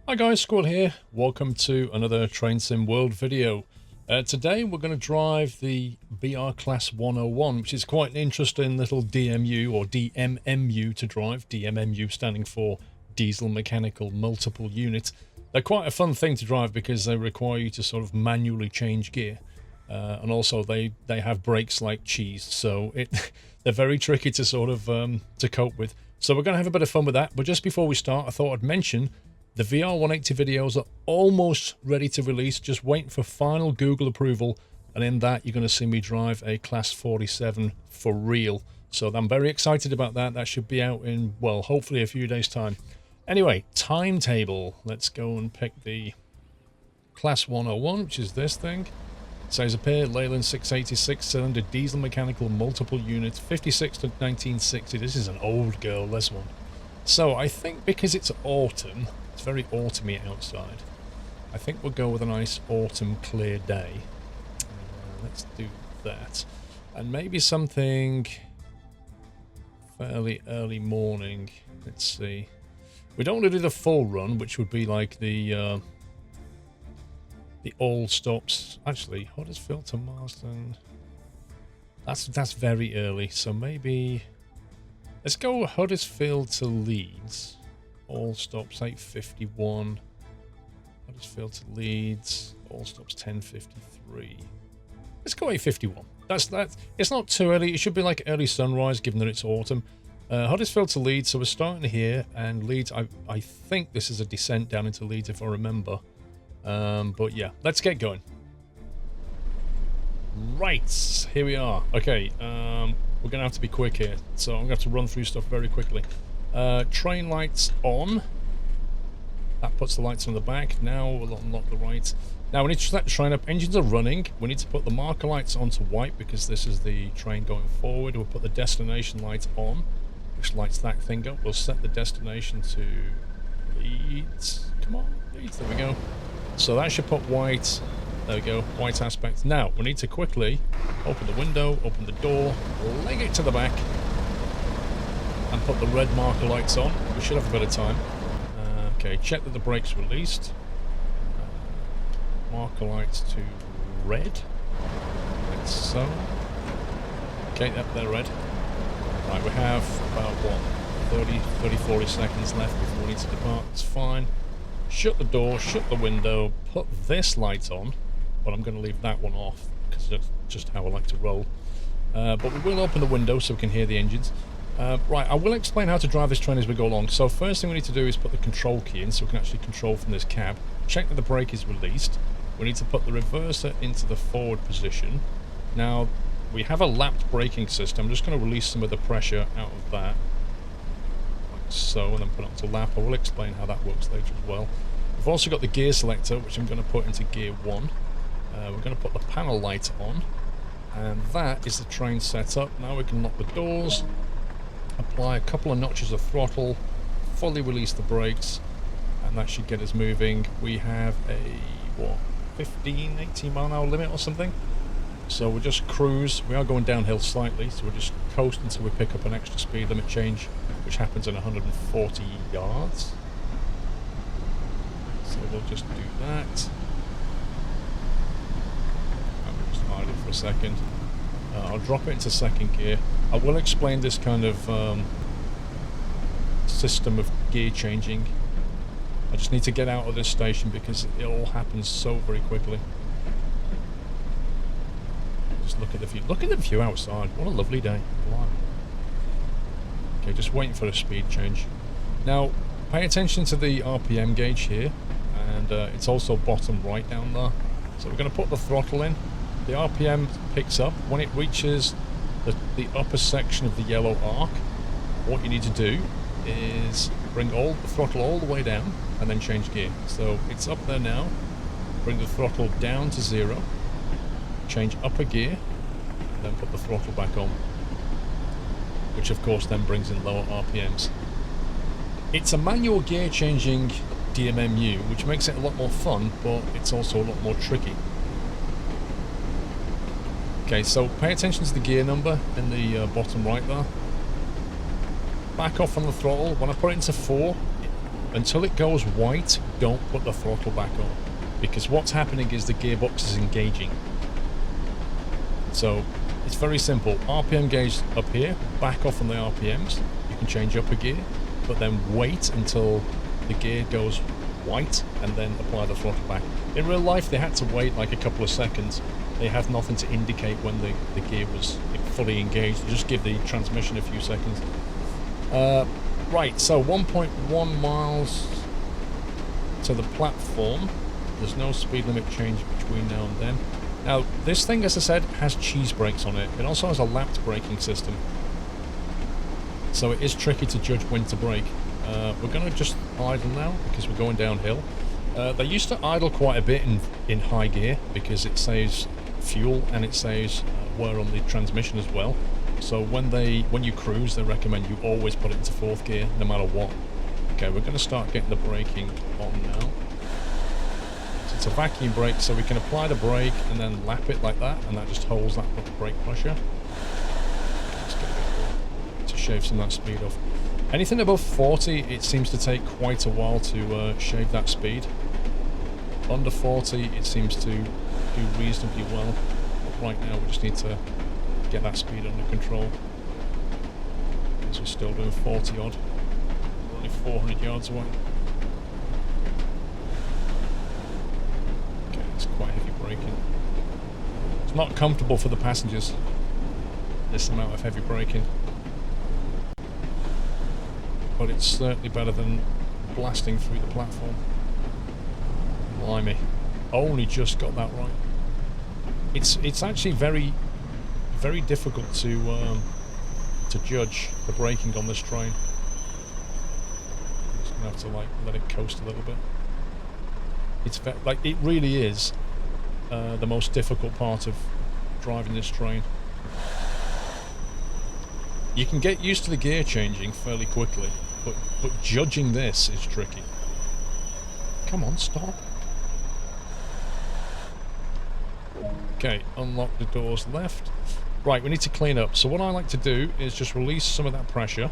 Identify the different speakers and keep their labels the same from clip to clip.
Speaker 1: Hi guys, Squirrel here. Welcome to another Train Sim World video. Today we're going to drive the BR Class 101, which is quite an interesting little DMU or DMMU to drive. DMMU standing for Diesel Mechanical Multiple Unit. They're quite a fun thing to drive because they require you to sort of manually change gear. And also they have brakes like cheese, so they're very tricky to sort of to cope with. So we're going to have a bit of fun with that. But just before we start, I thought I'd mention the VR180 videos are almost ready to release, just waiting for final Google approval, and in that you're going to see me drive a Class 47 for real. So I'm very excited about that. That should be out in, well, hopefully a few days' time. Anyway, timetable. Let's go and pick the Class 101, which is this thing. It says up here, Leyland 686 cylinder diesel mechanical multiple unit, 56 to 1960. This is an old girl, this one. So I think because it's autumn, it's very autumny outside, I think we'll go with a nice autumn clear day. Let's do that. And maybe something fairly early morning. Let's see. We don't want to do the full run, which would be like the all stops. Actually, Huddersfield to Marsden. That's very early. So maybe let's go Huddersfield to Leeds. All stops 8:51. Huddersfield to Leeds. All stops 10:53. Let's go 8:51. That's. It's not too early. It should be like early sunrise, given that it's autumn. Huddersfield to Leeds. So we're starting here, and Leeds. I think this is a descent down into Leeds, if I remember. But yeah, let's get going. Right, here we are. Okay. We're going to have to be quick here, so I'm going to have to run through stuff very quickly. Train lights on. That puts the lights on the back. Now we'll unlock the right. Now we need to set the train up. Engines are running. We need to put the marker lights onto white because this is the train going forward. We'll put the destination light on, which lights that thing up. We'll set the destination to Leeds. Come on, Leeds. There we go. So that should put white. There we go, white aspect. Now, we need to quickly open the window, open the door, leg it to the back, and put the red marker lights on. We should have a bit of time. Okay, check that the brake's released. Marker lights to red, like so. Okay, yep, they're red. Right, we have about, what, 40 seconds left before we need to depart. It's fine. Shut the door, shut the window, put this light on. But I'm going to leave that one off because that's just how I like to roll. But we will open the window so we can hear the engines. Right, I will explain how to drive this train as we go along. So first thing we need to do is put the control key in so we can actually control from this cab. Check that the brake is released. We need to put the reverser into the forward position. Now, we have a lapped braking system. I'm just going to release some of the pressure out of that. Like so, and then put it onto lap. I will explain how that works later as well. We've also got the gear selector, which I'm going to put into gear 1. We're going to put the panel light on, and that is the train setup. Now we can lock the doors, apply a couple of notches of throttle, fully release the brakes, and that should get us moving. We have a, what, 15, 18 mile an hour limit or something. So we'll just cruise. We are going downhill slightly, so we'll just coast until we pick up an extra speed limit change, which happens in 140 yards. So we'll just do that. It for a second. I'll drop it into second gear. I will explain this kind of system of gear changing. I just need to get out of this station because it all happens so very quickly. Just look at the view. Look at the view outside. What a lovely day. Wow. Okay, just waiting for a speed change. Now, pay attention to the RPM gauge here, and it's also bottom right down there. So we're going to put the throttle in. The RPM picks up when it reaches the upper section of the yellow arc. What you need to do is bring the throttle all the way down and then change gear. So it's up there now. Bring the throttle down to 0, change upper gear, and then put the throttle back on, which of course then brings in lower RPMs. It's a manual gear changing DMMU, which makes it a lot more fun, but it's also a lot more tricky. Okay, so pay attention to the gear number in the bottom right there. Back off on the throttle. When I put it into 4, until it goes white, don't put the throttle back on, because what's happening is the gearbox is engaging. So it's very simple. RPM gauge up here, back off on the RPMs. You can change up a gear, but then wait until the gear goes white and then apply the throttle back. In real life, they had to wait like a couple of seconds. They had nothing to indicate when the gear was fully engaged. Just give the transmission a few seconds. Right, so 1.1 miles to the platform. There's no speed limit change between now and then. Now, this thing, as I said, has cheese brakes on it. It also has a lapped braking system. So it is tricky to judge when to brake. We're going to just idle now because we're going downhill. They used to idle quite a bit in high gear because it saves fuel and it saves wear on the transmission as well. So when you cruise, they recommend you always put it into 4th gear no matter what. Okay, we're going to start getting the braking on now. So it's a vacuum brake, so we can apply the brake and then lap it like that, and that just holds that brake pressure. Let's get a bit more to shave some of that speed off. Anything above 40, it seems to take quite a while to shave that speed. Under 40, it seems to do reasonably well. But right now, we just need to get that speed under control. Because we're still doing 40 odd. We're only 400 yards away. Okay, it's quite heavy braking. It's not comfortable for the passengers, this amount of heavy braking. But it's certainly better than blasting through the platform. Blimey. Only just got that right. It's actually very difficult to judge the braking on this train. I'm just gonna have to like let it coast a little bit. It's like it really is the most difficult part of driving this train. You can get used to the gear changing fairly quickly, but judging this is tricky. Come on, stop. Okay, unlock the doors left. Right, we need to clean up. So what I like to do is just release some of that pressure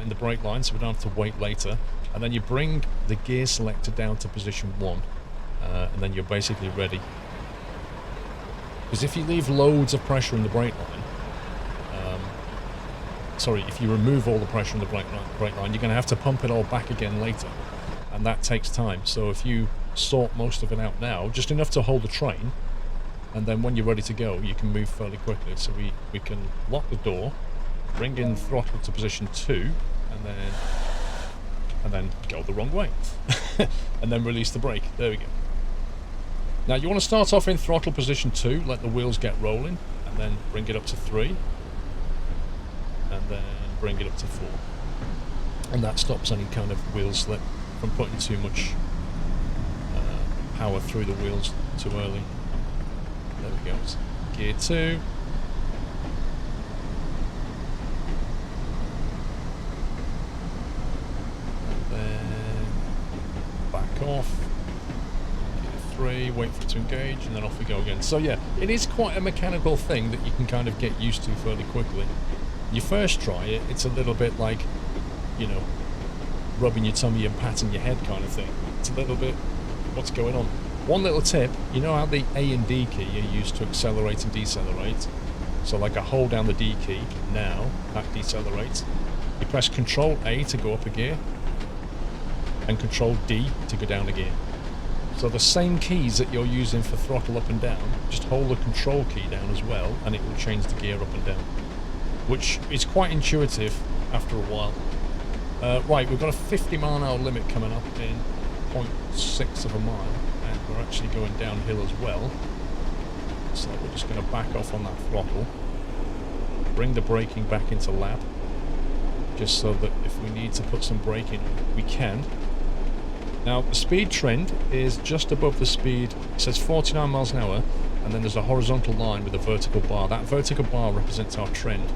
Speaker 1: in the brake line so we don't have to wait later. And then you bring the gear selector down to position 1. And then you're basically ready. Because if you leave loads of pressure in the brake line, sorry, if you remove all the pressure in the brake line, you're going to have to pump it all back again later. And that takes time. So if you sort most of it out now, just enough to hold the train, and then when you're ready to go, you can move fairly quickly. So we can lock the door, bring in throttle to position 2, and then go the wrong way. And then release the brake. There we go. Now you want to start off in throttle position 2, let the wheels get rolling, and then bring it up to 3, and then bring it up to 4. And that stops any kind of wheel slip from putting too much power through the wheels too early. There we go. It's gear 2. And then back off. Gear 3, wait for it to engage, and then off we go again. So yeah, it is quite a mechanical thing that you can kind of get used to fairly quickly. You first try it, it's a little bit like, you know, rubbing your tummy and patting your head kind of thing. It's a little bit, what's going on? One little tip, you know how the A and D key are used to accelerate and decelerate? So like I hold down the D key, now, that decelerates. You press Control A to go up a gear, and Control D to go down a gear. So the same keys that you're using for throttle up and down, just hold the Control key down as well, and it will change the gear up and down. Which is quite intuitive after a while. Right, we've got a 50-mile-an-hour limit coming up in 0.6 of a mile. We're actually going downhill as well, so we're just going to back off on that throttle, bring the braking back into lap, just so that if we need to put some braking on, we can. Now the speed trend is just above the speed. It says 49 miles an hour, and then there's a horizontal line with a vertical bar. That vertical bar represents our trend.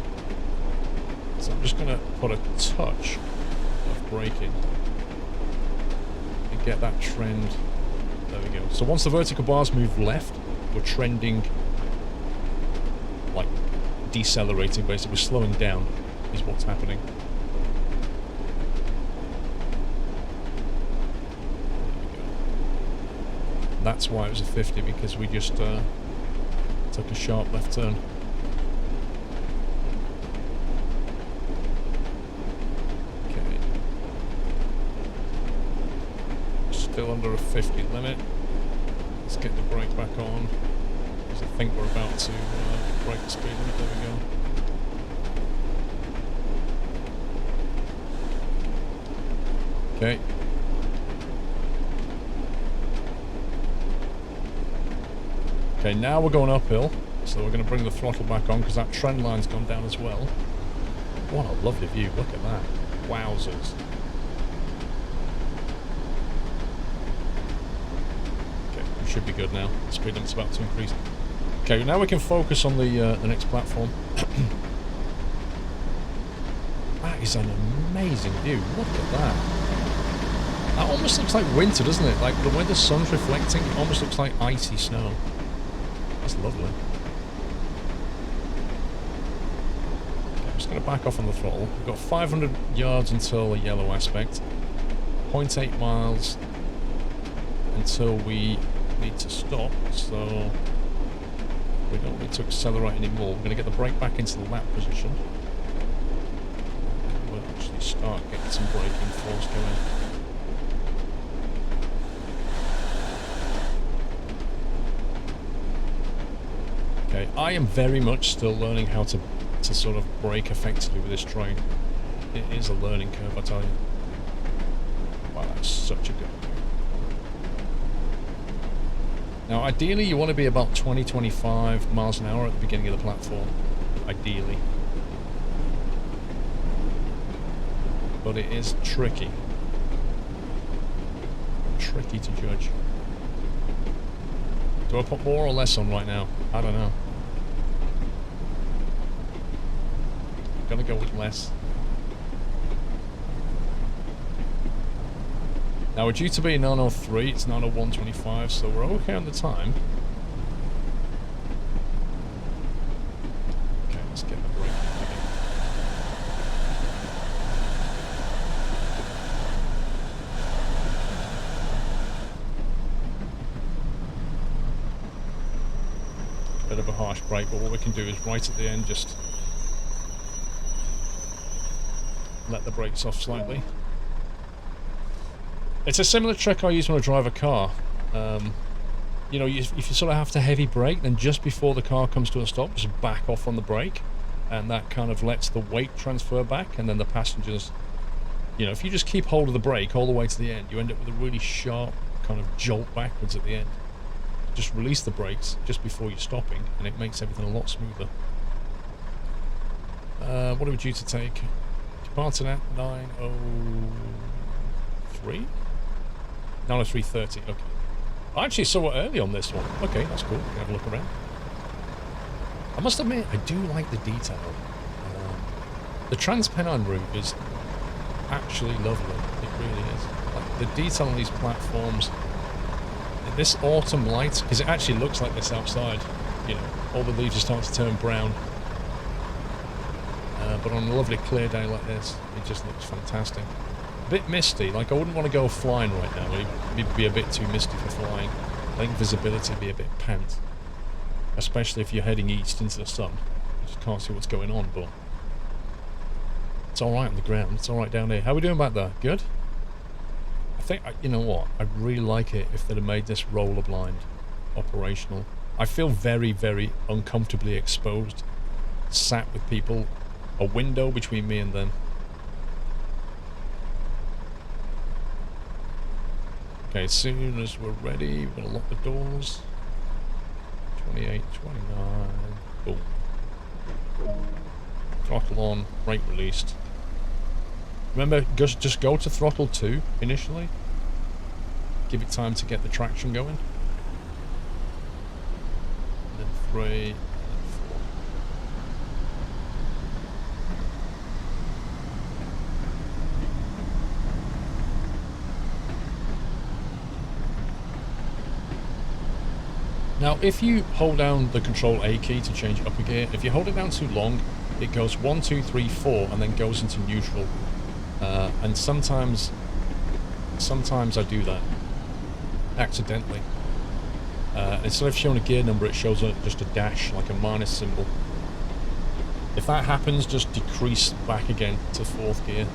Speaker 1: So I'm just going to put a touch of braking and get that trend. There we go. So once the vertical bars move left, we're trending, like decelerating basically. We're slowing down is what's happening. That's why it was a 50, because we just took a sharp left turn. Okay. Still under a 50 limit. Let's get the brake back on, because I think we're about to break the speed limit. There we go. Okay. Okay, now we're going uphill, so we're going to bring the throttle back on because that trend line's gone down as well. What a lovely view, look at that. Wowzers. Okay, we should be good now. The speed limit's about to increase. Okay, now we can focus on the next platform. That is an amazing view, look at that. That almost looks like winter, doesn't it? Like the way the sun's reflecting, it almost looks like icy snow. That's lovely. Okay, I'm just going to back off on the throttle. We've got 500 yards until the yellow aspect. 0.8 miles until we need to stop, so we don't need to accelerate anymore. We're going to get the brake back into the lap position. And we'll actually start getting some braking force going. Okay, I am very much still learning how to sort of brake effectively with this train. It is a learning curve, I tell you. Wow, that's such a good view. Now, ideally, you want to be about 20-25 miles an hour at the beginning of the platform. Ideally. But it is tricky. Tricky to judge. Do I put more or less on right now? I don't know. I'm gonna go with less. Now we're due to be 9:03, it's 9:01:25, so we're okay on the time. Okay, let's get the brake again. Bit of a harsh brake, but what we can do is right at the end just let the brakes off slightly. It's a similar trick I use when I drive a car. You know, if you sort of have to heavy brake, then just before the car comes to a stop, just back off on the brake, and that kind of lets the weight transfer back, and then the passengers, you know, if you just keep hold of the brake all the way to the end, you end up with a really sharp kind of jolt backwards at the end. Just release the brakes just before you're stopping, and it makes everything a lot smoother. What are we due to take? Departing at 9:03? 9:03:30, okay. Actually, so we're early on this one. Okay, that's cool. We can have a look around. I must admit, I do like the detail. The Trans-Penine Route is actually lovely. It really is. Like, the detail on these platforms, this autumn light, because it actually looks like this outside. You know, all the leaves are starting to turn brown. But on a lovely clear day like this, it just looks fantastic. A bit misty, like I wouldn't want to go flying right now. It'd be a bit too misty for flying. I think visibility would be a bit pant. Especially if you're heading east into the sun. You just can't see what's going on, but it's alright on the ground. It's alright down here. How are we doing back there? Good? I think, you know what? I'd really like it if they'd have made this roller blind operational. I feel very, very uncomfortably exposed. Sat with people. A window between me and them. Okay, as soon as we're ready, we're going to lock the doors. 28, 29, boom. Throttle on, brake released. Remember, just go to throttle 2 initially. Give it time to get the traction going. And then 3, and then 4. Now, if you hold down the Control A key to change upper gear, if you hold it down too long, it goes 1, 2, 3, 4, and then goes into neutral. And sometimes I do that accidentally. Instead of showing a gear number, it shows just a dash, like a minus symbol. If that happens, just decrease back again to 4th gear.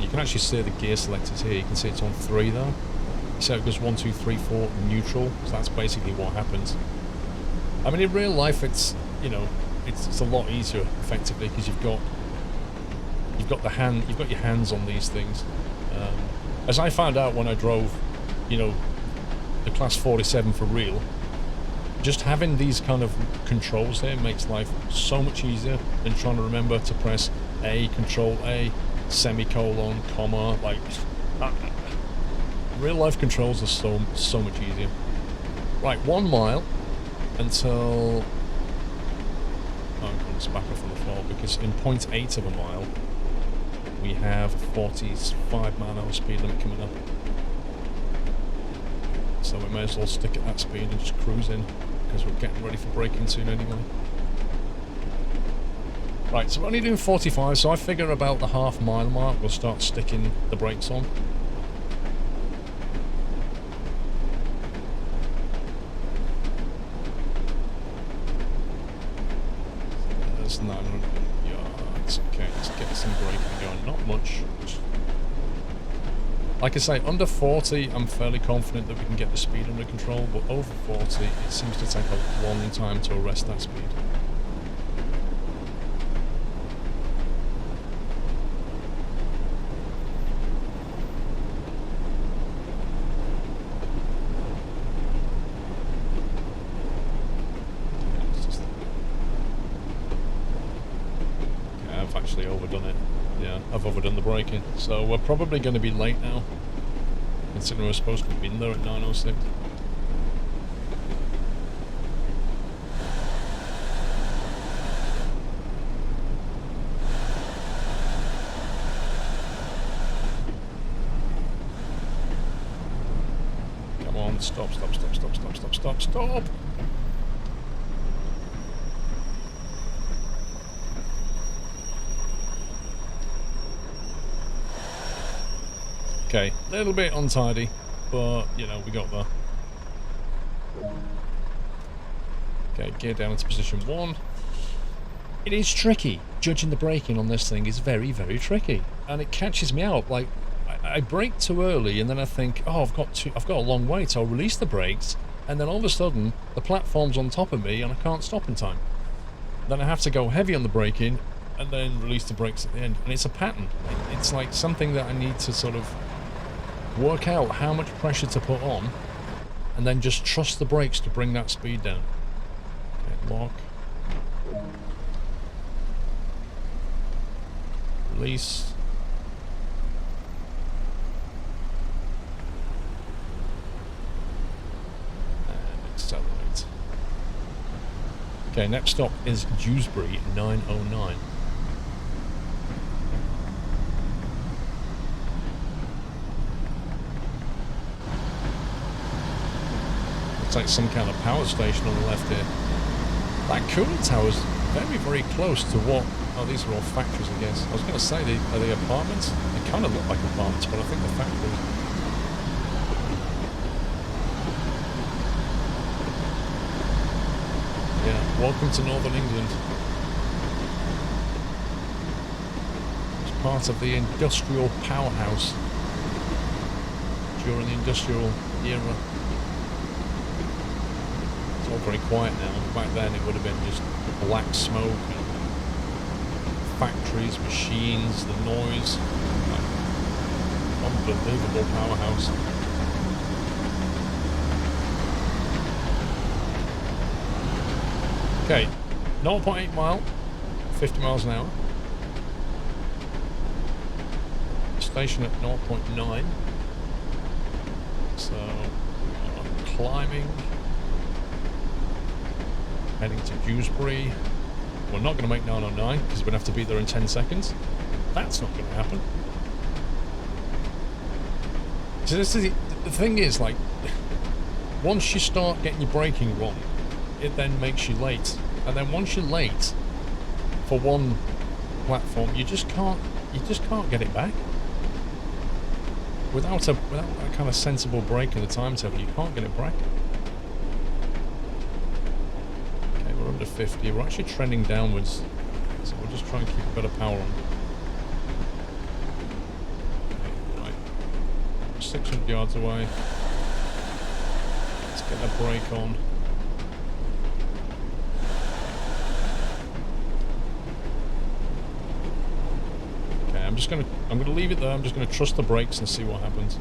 Speaker 1: You can actually see the gear selectors here. You can see it's on 3 though. So it goes 1, 2, 3, 4 neutral. So that's basically what happens. I mean, in real life, it's, you know, it's a lot easier effectively because you've got your hands on these things. As I found out when I drove, you know, the Class 47 for real, just having these kind of controls here makes life so much easier than trying to remember to press A, Control A, semicolon, comma, like... real life controls are so much easier. Right, 1 mile until... Oh, I'm going to back off on the floor because in 0.8 of a mile we have a 45-mile-an-hour speed limit coming up. So we may as well stick at that speed and just cruise in because we're getting ready for braking soon anyway. Right, so we're only doing 45, so I figure about the half-mile mark we'll start sticking the brakes on. There's 900 yards. Okay, let's get some braking going. Not much. Like I say, under 40, I'm fairly confident that we can get the speed under control, but over 40, it seems to take a long time to arrest that speed. Overdone it. Yeah, I've overdone the braking. So we're probably going to be late now, considering we're supposed to have been there at 9:06. Come on, stop. Okay, a little bit untidy, but, you know, we got there. Okay, gear down into position 1. It is tricky. Judging the braking on this thing is very, very tricky. And it catches me out. Like, I brake too early, and then I think, oh, I've got a long way, so I'll release the brakes, and then all of a sudden, the platform's on top of me, and I can't stop in time. Then I have to go heavy on the braking, and then release the brakes at the end. And it's a pattern. It's like something that I need to sort of work out how much pressure to put on and then just trust the brakes to bring that speed down. Okay, lock. Release. And accelerate. Okay, next stop is Dewsbury 909. Looks like some kind of power station on the left here. That cooling tower's very, very close to what... Oh, these are all factories, I guess. I was going to say, are they apartments? They kind of look like apartments, but I think they're factories. Yeah, welcome to Northern England. It's part of the industrial powerhouse during the industrial era. It's all very quiet now. Back then it would have been just black smoke and factories, machines, the noise. Unbelievable powerhouse. Okay, 0.8 mile, 50 miles an hour. Station at 0.9. So, climbing. Heading to Dewsbury. We're not going to make 909 because we're going to have to be there in 10 seconds. That's not going to happen. So this is the thing is, like, once you start getting your braking wrong, it then makes you late. And then once you're late for one platform, you just can't get it back. without that kind of sensible break in the timetable, you can't get it back. Okay, we're under 50. We're actually trending downwards, so we'll just try and keep a bit of power on. Okay, right. 600 yards away. Let's get a brake on. I'm gonna leave it there. I'm just gonna trust the brakes and see what happens.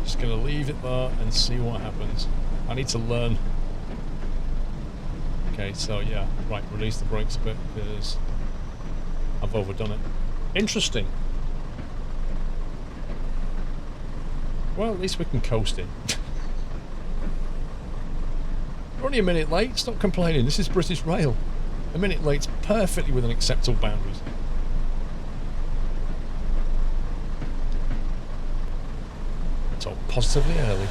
Speaker 1: Just gonna leave it there and see what happens. I need to learn. Okay, so yeah, right, release the brakes a bit because I've overdone it. Interesting. Well, at least we can coast in. We're only a minute late, stop complaining, this is British Rail. A minute late's perfectly within acceptable boundaries. So positively early.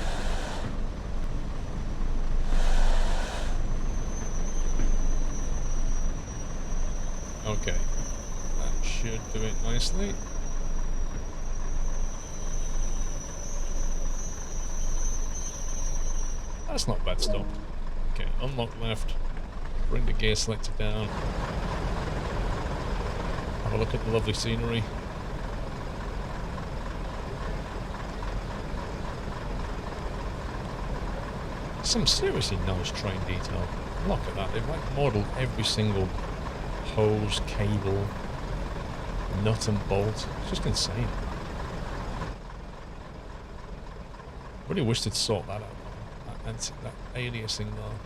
Speaker 1: Okay, that should do it nicely. That's not a bad stop. Okay, unlock left. Bring the gear selector down. Have a look at the lovely scenery. Some seriously nice train detail. Look at that. They've like modelled every single hose, cable, nut and bolt. It's just insane. Really wish they'd sort that out. That aliasing there.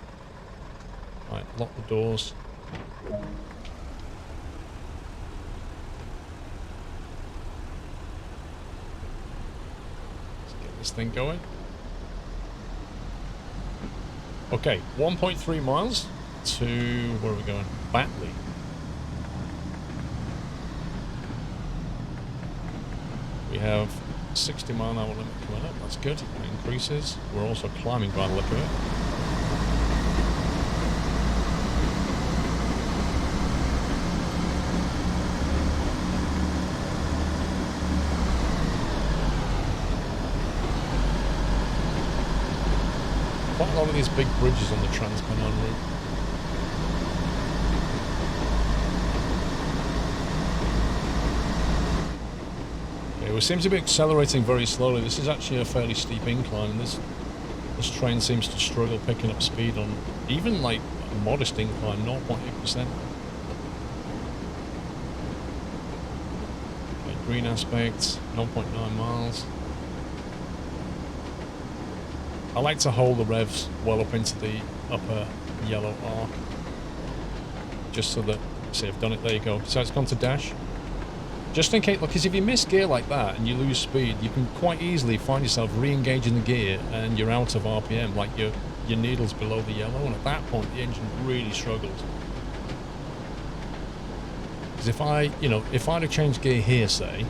Speaker 1: Right, lock the doors. Let's get this thing going. Okay, 1.3 miles to, where are we going? Batley. We have 60 mile an hour limit coming up, that's good, it increases. We're also climbing by the look of it. Quite a lot of these big bridges on the Trans-Penine Route. Okay, we seem to be accelerating very slowly. This is actually a fairly steep incline, and this train seems to struggle picking up speed on even like a modest incline, 0.8%. Okay, green aspect, 0.9 miles. I like to hold the revs well up into the upper yellow arc, just so that, see, I've done it, there you go. So it's gone to dash. Just in case, because if you miss gear like that and you lose speed, you can quite easily find yourself re-engaging the gear and you're out of RPM, like your needle's below the yellow, and at that point the engine really struggles. Because if I'd have changed gear here, say,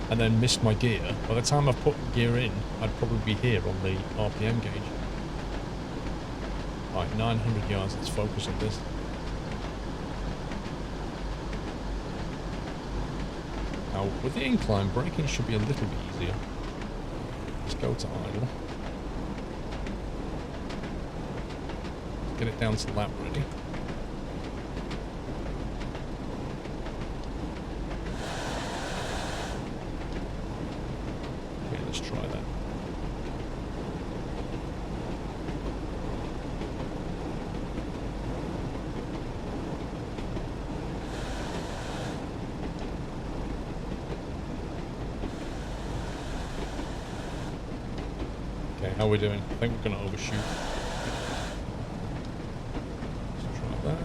Speaker 1: and then missed my gear, by the time I've put gear in, I'd probably be here on the RPM gauge. Right, 900 yards, let's focus on this. Now, with the incline, braking should be a little bit easier. Let's go to idle. Get it down to lap ready. Let's try that. Okay, how are we doing? I think we're going to overshoot. Let's try that.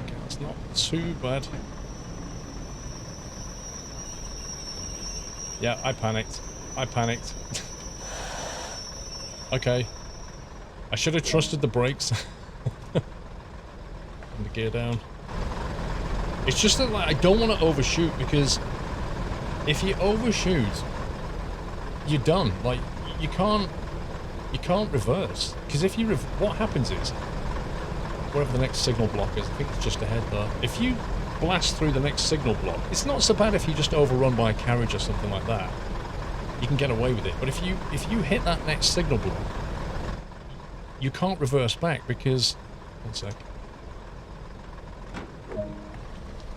Speaker 1: Okay, that's not too bad. Yeah, I panicked. Okay. I should have trusted the brakes. And the gear down. It's just that, like, I don't want to overshoot, because if you overshoot, you're done. Like, you can't reverse. Because if you what happens is, wherever the next signal block is. I think it's just ahead though. If you blast through the next signal block, it's not so bad if you just overrun by a carriage or something like that. You can get away with it. But if you hit that next signal block, you can't reverse back because... One sec.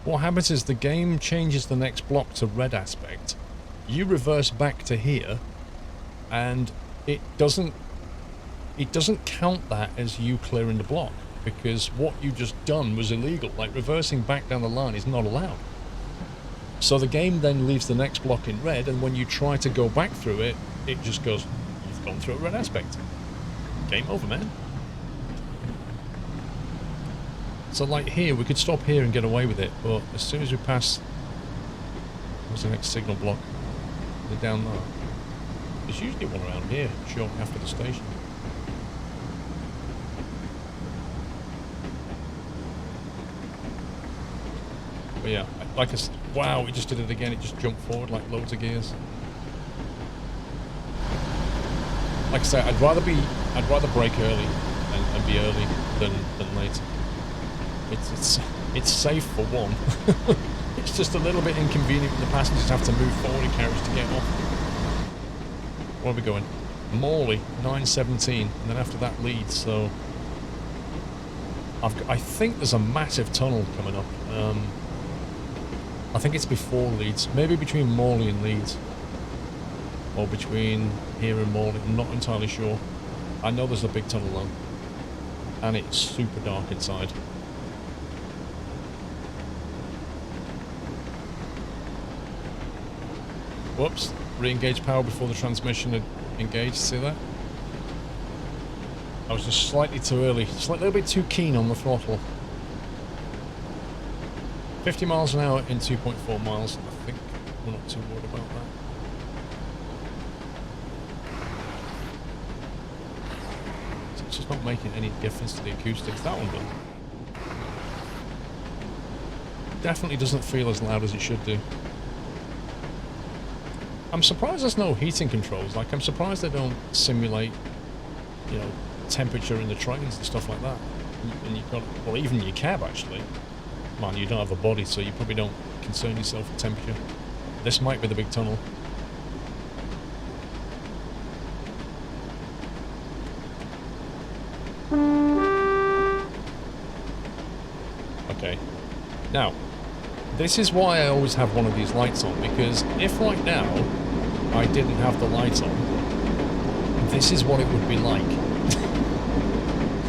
Speaker 1: What happens is the game changes the next block to red aspect. You reverse back to here, and it doesn't count that as you clearing the block, because what you just done was illegal. Like, reversing back down the line is not allowed. So the game then leaves the next block in red, and when you try to go back through it, it just goes, you've gone through a red aspect. Game over, man. So like here, we could stop here and get away with it, but as soon as we pass... What's the next signal block? They're down there. There's usually one around here, shortly after the station. But yeah, like I said, wow, it just did it again. It just jumped forward like loads of gears. Like I say, I'd rather brake early and be early than late. It's safe for one. It's just a little bit inconvenient when the passengers have to move forward in carriage to get off. Where are we going? Morley, 9:17, and then after that Leeds. So I think there's a massive tunnel coming up. I think it's before Leeds, maybe between Morley and Leeds, or between here and Morley. I'm not entirely sure. I know there's a big tunnel though, and it's super dark inside. Whoops, re-engage power before the transmission had engaged, see that? I was just slightly too early, just a little bit too keen on the throttle. 50 miles an hour in 2.4 miles, I think we're not too worried about that. So it's just not making any difference to the acoustics. That one does. Definitely doesn't feel as loud as it should do. I'm surprised there's no heating controls. Like, I'm surprised they don't simulate, you know, temperature in the trains and stuff like that. And you've got, well, even your cab actually. Man, you don't have a body, so you probably don't concern yourself with temperature. This might be the big tunnel. Okay. Now, this is why I always have one of these lights on, because if right now I didn't have the light on, this is what it would be like.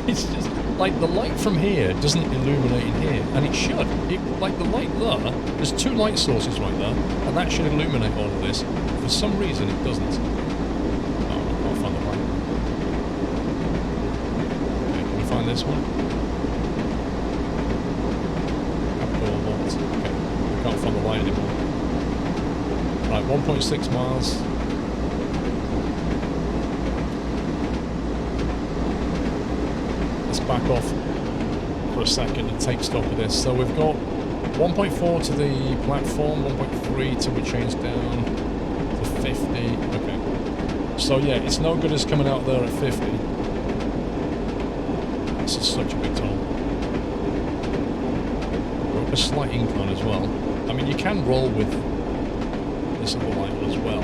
Speaker 1: It's just like the light from here doesn't illuminate in here, and it should. Like the light there, there's two light sources right there, and that should illuminate all of this. For some reason it doesn't. Oh, I can't find the light. Okay, can we find this one? Okay, we can't find the light anymore. Right, 1.6 miles. Let's back off for a second and take stock of this. So we've got 1.4 to the platform, 1.3 till we change down to 50. Okay. So yeah, it's no good as coming out there at 50. This is such a big tunnel. We're up a slight incline as well. I mean, you can roll with this other light as well,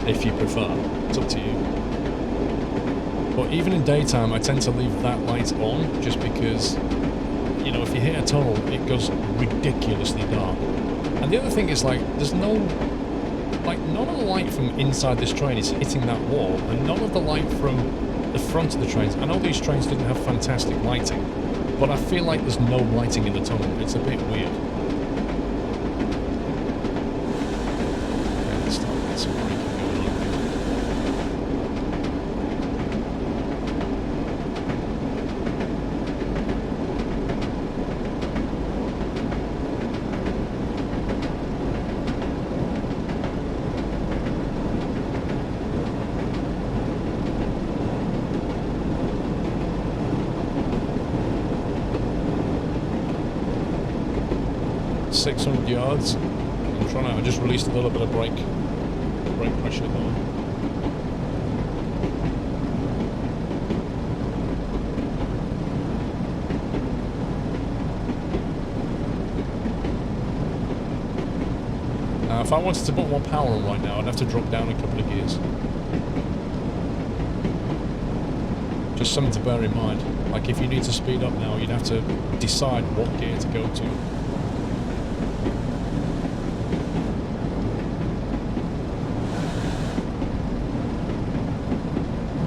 Speaker 1: if you prefer. It's up to you. But even in daytime, I tend to leave that light on, just because, you know, if you hit a tunnel, it goes ridiculously dark. And the other thing is, like, there's no, like, none of the light from inside this train is hitting that wall, and none of the light from the front of the trains. I know these trains didn't have fantastic lighting, but I feel like there's no lighting in the tunnel. It's a bit weird. Okay, let's start with some braking going on here. .600 yards. I just released a little bit of brake pressure there. if I wanted to put more power on right now, I'd have to drop down a couple of gears. Just something to bear in mind. Like, if you need to speed up now, you'd have to decide what gear to go to.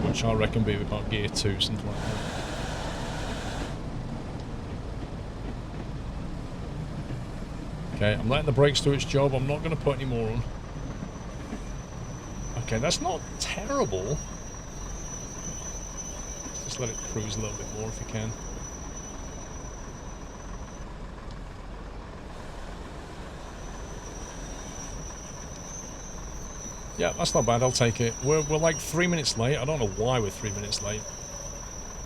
Speaker 1: Which I reckon be about gear 2, something like that. Okay, I'm letting the brakes do its job. I'm not going to put any more on. Okay, that's not terrible. Just let it cruise a little bit more if you can. Yeah, that's not bad. I'll take it. We're like 3 minutes late. I don't know why we're 3 minutes late.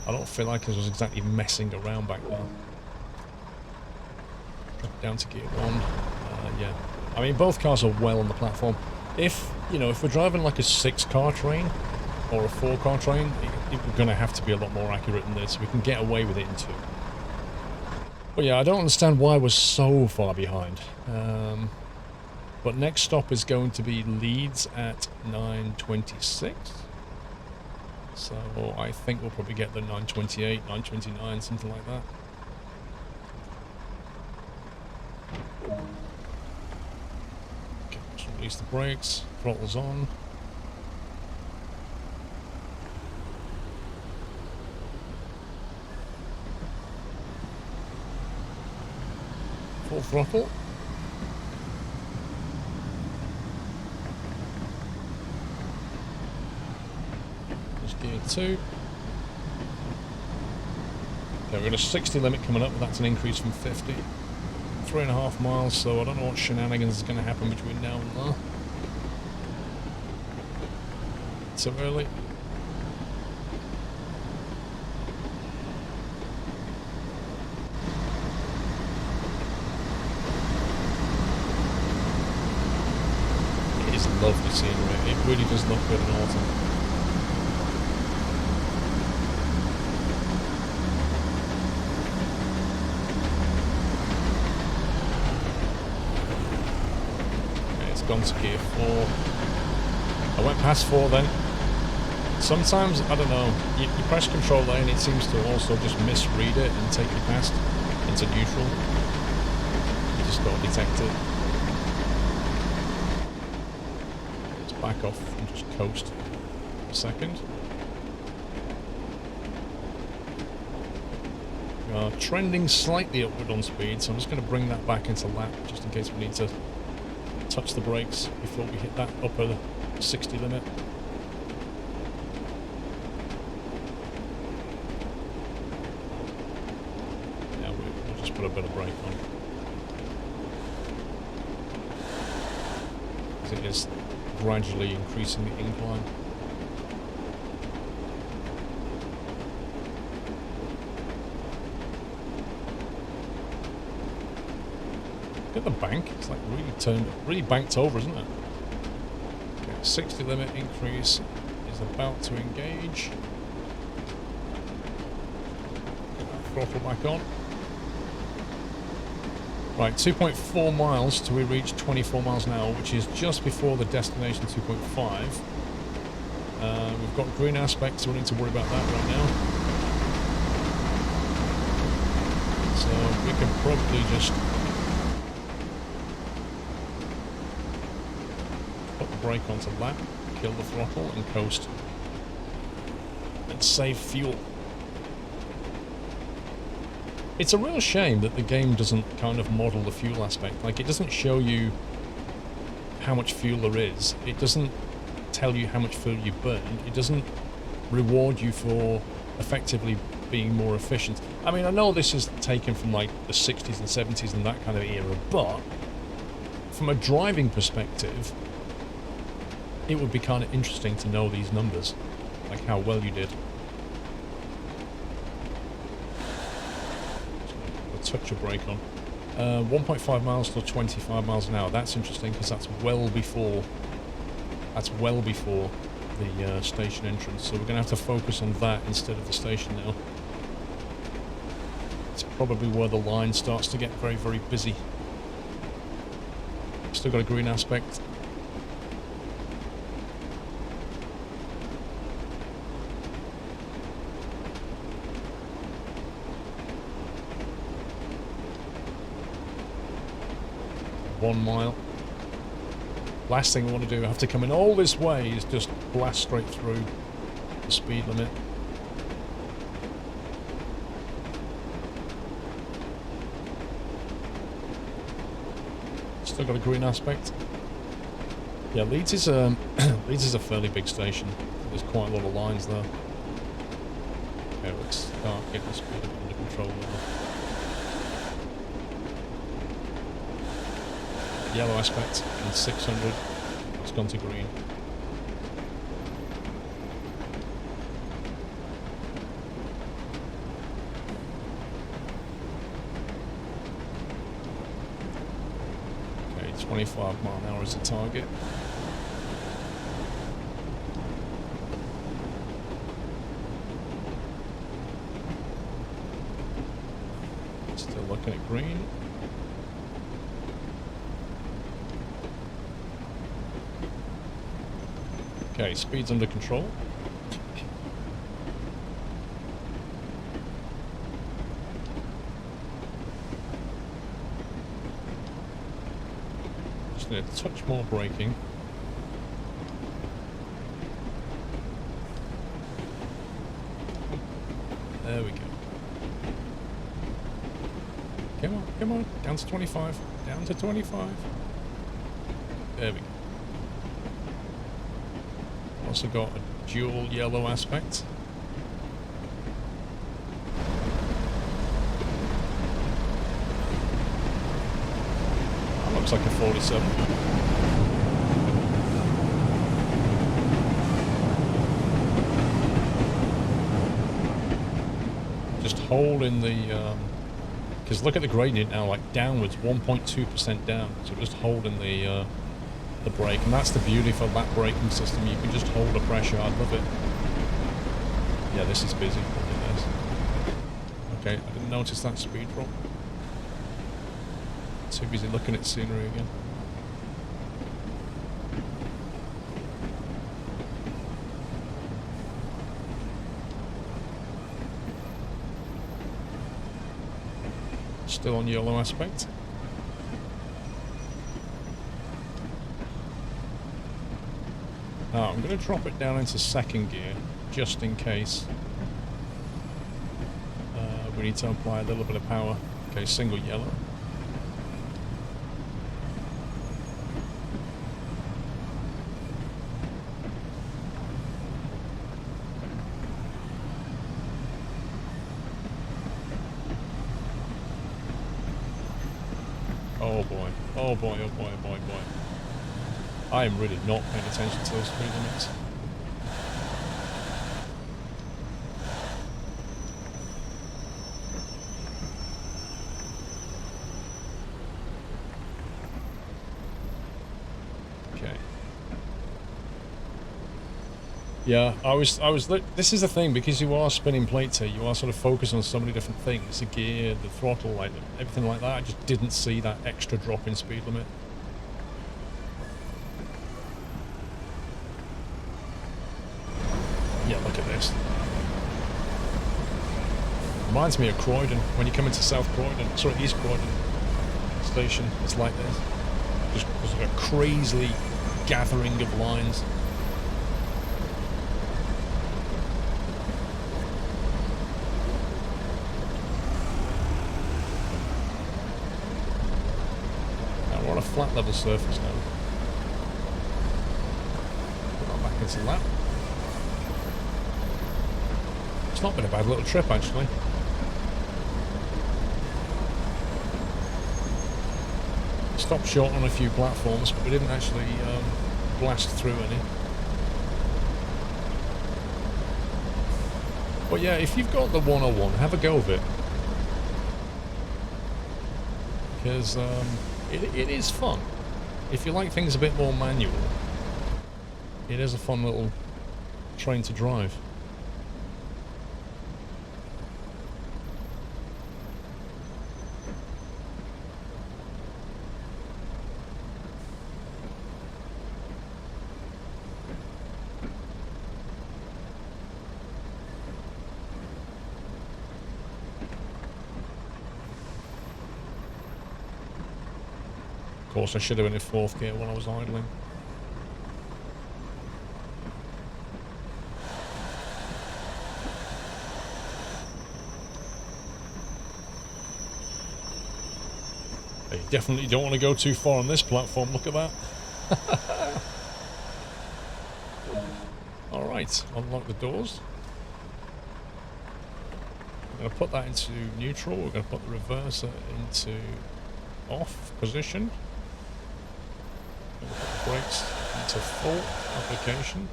Speaker 1: I don't feel like I was exactly messing around back then. Down to gear 1. Yeah. I mean, both cars are well on the platform. If, you know, if we're driving like a 6-car train or a 4-car train, we're going to have to be a lot more accurate than this. We can get away with it in 2. But yeah, I don't understand why we're so far behind. But next stop is going to be Leeds at 9:26. So I think we'll probably get the 9:28, 9:29, something like that. Okay, let's release the brakes, throttle's on. Full throttle. Gear 2. Okay, we've got a 60 limit coming up, but that's an increase from 50. 3.5 miles, so I don't know what shenanigans is going to happen between now and there. So early. It is lovely scenery. It really does look good in autumn. Gone to gear 4. I went past 4 then. Sometimes, I don't know, you press control there and it seems to also just misread it and take you past into neutral. You just got to detect it. Let's back off and just coast for a second. We are trending slightly upward on speed, so I'm just going to bring that back into lap just in case we need to touch the brakes before we hit that upper 60 limit. Yeah, we'll just put a bit of brake on. It is gradually increasing the incline. Look at the bank, it's like really banked over, isn't it? Okay, 60 limit increase is about to engage. Get that throttle back on. Right, 2.4 miles till we reach 24 miles an hour, which is just before the destination 2.5. We've got green aspects, so we need to worry about that right now. So we can probably just brake onto lap, kill the throttle and coast and save fuel. It's a real shame that the game doesn't kind of model the fuel aspect. Like, it doesn't show you how much fuel there is. It doesn't tell you how much fuel you burned. It doesn't reward you for effectively being more efficient. I mean, I know this is taken from like the 60s and 70s and that kind of era, but from a driving perspective, it would be kind of interesting to know these numbers, like how well you did. A touch of brake on. 1.5 miles to 25 miles an hour. That's interesting because that's well before the station entrance. So we're going to have to focus on that instead of the station now. It's probably where the line starts to get very, very busy. Still got a green aspect. One mile. Last thing I want to do after coming all this way is just blast straight through the speed limit. Still got a green aspect. Yeah, Leeds is Leeds is a fairly big station. There's quite a lot of lines there. Okay, let's start getting the speed under control now. Yellow aspect and 600. It's gone to green. Okay, 25 mile an hour is the target. Still looking at green. Okay, speed's under control. Just need a touch more braking. There we go. Come on, come on. Down to 25. Down to 25. There we go. Also got a dual yellow aspect. That looks like a 47. Just holding the, because look at the gradient now, like downwards, 1.2% down. So just holding the brake, and that's the beauty for that braking system. You can just hold the pressure. I love it. Yeah, this is busy. Look at this. Okay, I didn't notice that speed drop. Too busy looking at scenery again. Still on yellow aspect. Now I'm going to drop it down into second gear, just in case we need to apply a little bit of power. Okay, single yellow. Oh boy, oh boy, oh boy, oh boy, oh boy. I am really not paying attention to those speed limits. Okay. Yeah, this is the thing, because you are spinning plates here, you are sort of focused on so many different things, the gear, the throttle, like everything like that. I just didn't see that extra drop in speed limit. Yeah, look at this. Reminds me of Croydon, when you come into South Croydon, sorry, East Croydon station, it's like this. Just like a crazily gathering of lines. Now we're on a flat level surface now. Put that back into lap. It's not been a bad little trip, actually. Stopped short on a few platforms, but we didn't actually blast through any. But yeah, if you've got the 101, have a go of it. Because it is fun. If you like things a bit more manual, it is a fun little train to drive. Of course, I should have been in 4th gear while I was idling. You definitely don't want to go too far on this platform, look at that. Alright, unlock the doors. We're going to put that into neutral, we're going to put the reverser into off position. We're going to put the brakes into full application.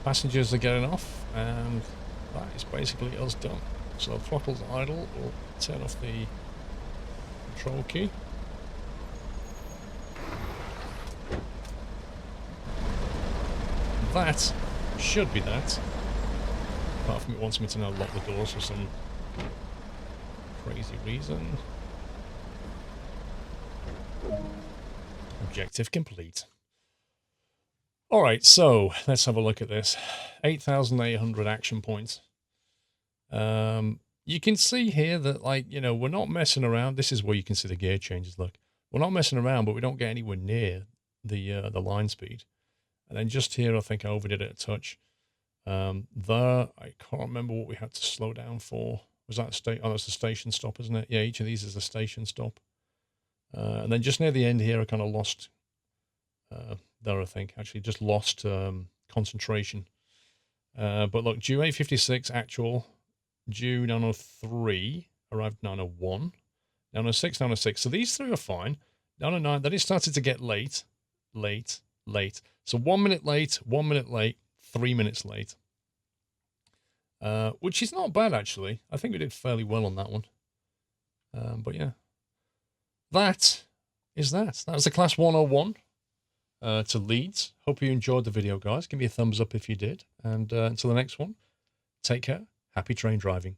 Speaker 1: Passengers are getting off, and that is basically us done. So throttle's idle, we'll turn off the control key. That should be that. Apart from it wants me to now lock the doors for some crazy reason. Objective complete. Alright, so let's have a look at this. 8,800 action points. You can see here that, like, you know, we're not messing around. This is where you can see the gear changes, look. We're not messing around, but we don't get anywhere near the line speed. And then just here, I think I overdid it a touch. There, I can't remember what we had to slow down for. Was that oh, that's the station stop, isn't it? Yeah, each of these is a station stop. And then just near the end here, I kind of lost, there I think, actually just lost concentration. But look, due 8:56 actual, due 9:03, arrived 9:01, 9:06, 9:06. So these three are fine. 9:09, then it started to get late. So 1 minute late, 1 minute late, 3 minutes late. Which is not bad, actually. I think we did fairly well on that one. But yeah. That is that. That was the Class 101 to Leeds. Hope you enjoyed the video, guys. Give me a thumbs up if you did. And until the next one, take care. Happy train driving.